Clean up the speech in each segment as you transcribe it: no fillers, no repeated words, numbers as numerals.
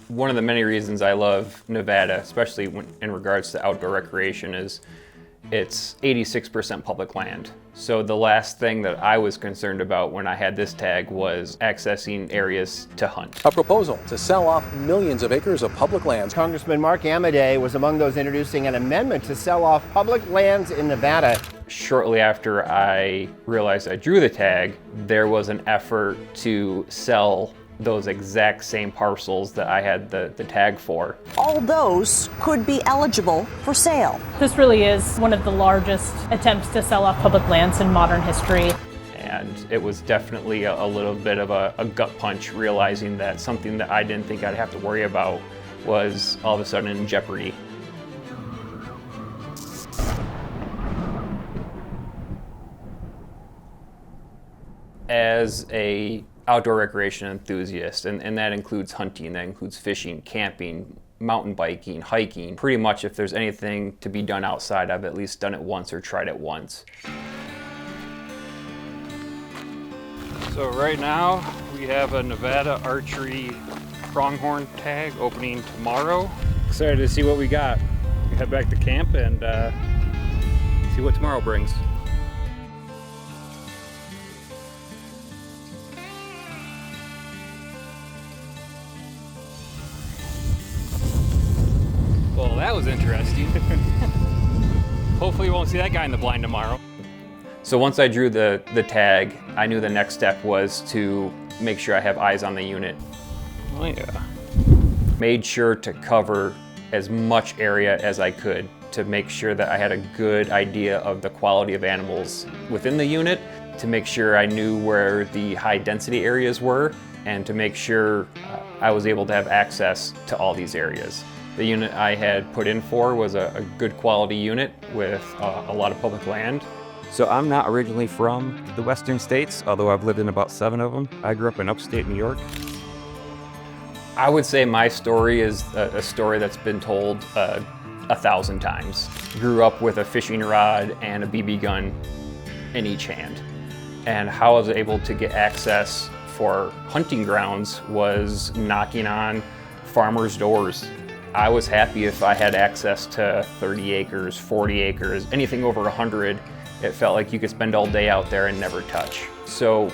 One of the many reasons I love Nevada, especially in regards to outdoor recreation, is it's 86% public land. So the last thing that I was concerned about when I had this tag was accessing areas to hunt. A proposal to sell off millions of acres of public lands. Congressman Mark Amodei was among those introducing an amendment to sell off public lands in Nevada. Shortly after I realized I drew the tag, there was an effort to sell those exact same parcels that I had the tag for. All those could be eligible for sale. This really is one of the largest attempts to sell off public lands in modern history. And it was definitely a little bit of a gut punch, realizing that something that I didn't think I'd have to worry about was all of a sudden in jeopardy. As a outdoor recreation enthusiast, and that includes hunting, that includes fishing, camping, mountain biking, hiking. Pretty much if there's anything to be done outside, I've at least done it once or tried it once. So right now we have a Nevada archery pronghorn tag opening tomorrow. Excited to see what we got. We head back to camp and see what tomorrow brings. Well, that was interesting. Hopefully we won't see that guy in the blind tomorrow. So once I drew the tag, I knew the next step was to make sure I have eyes on the unit. Oh yeah. Made sure to cover as much area as I could to make sure that I had a good idea of the quality of animals within the unit, to make sure I knew where the high density areas were, and to make sure I was able to have access to all these areas. The unit I had put in for was a good quality unit with a lot of public land. So I'm not originally from the western states, although I've lived in about 7 of them. I grew up in upstate New York. I would say my story is a story that's been told 1,000 times. Grew up with a fishing rod and a BB gun in each hand. And how I was able to get access for hunting grounds was knocking on farmers' doors. I was happy if I had access to 30 acres, 40 acres, anything over 100. It felt like you could spend all day out there and never touch. So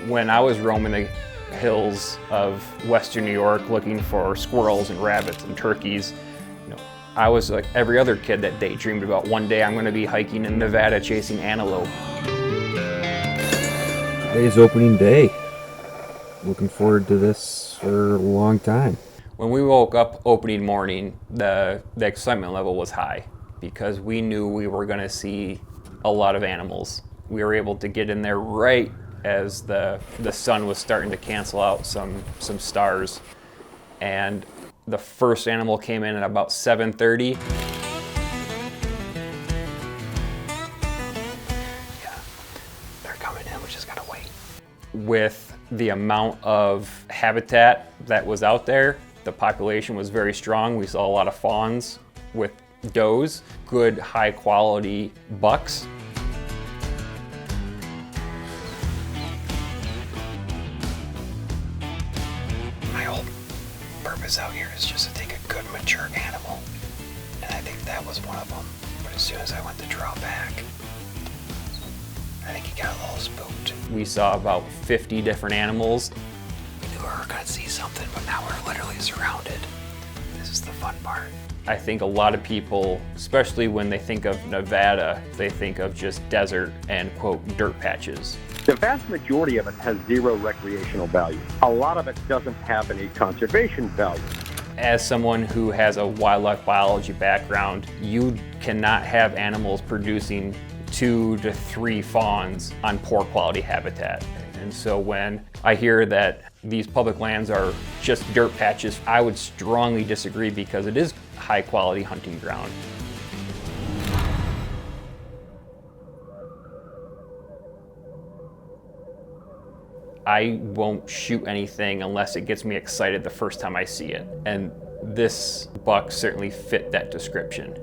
when I was roaming the hills of Western New York looking for squirrels and rabbits and turkeys, I was like every other kid that daydreamed about one day I'm going to be hiking in Nevada chasing antelope. Today's opening day. Looking forward to this for a long time. When we woke up opening morning, the excitement level was high because we knew we were going to see a lot of animals. We were able to get in there right as the sun was starting to cancel out some stars. And the first animal came in at about 7:30. Yeah, they're coming in, we just gotta wait. With the amount of habitat that was out there, the population was very strong. We saw a lot of fawns with does, good high quality bucks. My whole purpose out here is just to take a good mature animal, and I think that was one of them. But as soon as I went to draw back, I think he got a little spooked. We saw about 50 different animals. We knew we were gonna see something, but now we're literally surrounded. This is the fun part. I think a lot of people, especially when they think of Nevada, they think of just desert and, quote, dirt patches. The vast majority of it has zero recreational value. A lot of it doesn't have any conservation value. As someone who has a wildlife biology background, you cannot have animals producing 2 to 3 fawns on poor quality habitat. And so when I hear that these public lands are just dirt patches, I would strongly disagree because it is high quality hunting ground. I won't shoot anything unless it gets me excited the first time I see it. And this buck certainly fit that description.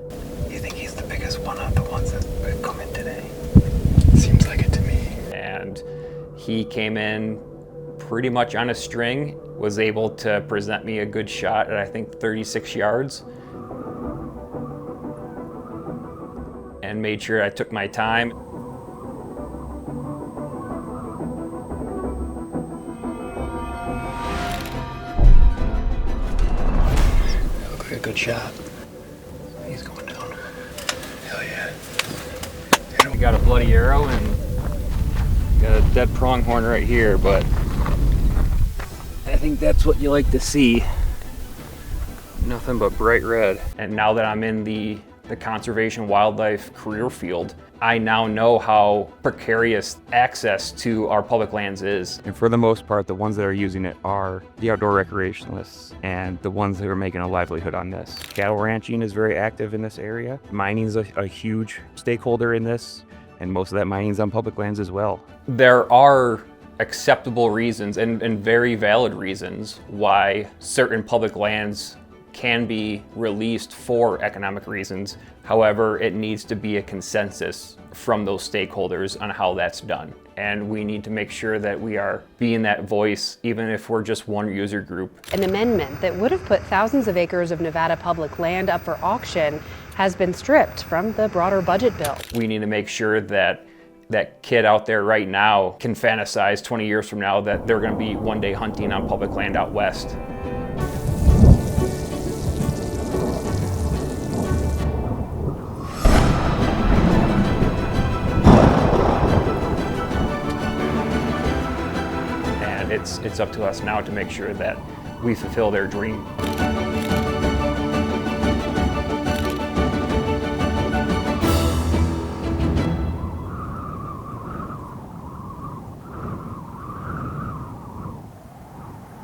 You think he's the biggest one of the ones that have come in today? Seems like it to me. And He came in pretty much on a string, was able to present me a good shot at I think 36 yards, and made sure I took my time. That looked like a good shot. He's going down. Hell yeah. We got a bloody arrow and got a dead pronghorn right here, but I think that's what you like to see. Nothing but bright red. And now that I'm in the conservation wildlife career field, I now know how precarious access to our public lands is. And for the most part, the ones that are using it are the outdoor recreationalists and the ones that are making a livelihood on this. Cattle ranching is very active in this area. Mining is a huge stakeholder in this, and most of that mining is on public lands as well. There are acceptable reasons and very valid reasons why certain public lands can be released for economic reasons. However, it needs to be a consensus from those stakeholders on how that's done. And we need to make sure that we are being that voice, even if we're just one user group. An amendment that would have put thousands of acres of Nevada public land up for auction has been stripped from the broader budget bill. We need to make sure that that kid out there right now can fantasize 20 years from now that they're going to be one day hunting on public land out west. And it's up to us now to make sure that we fulfill their dream.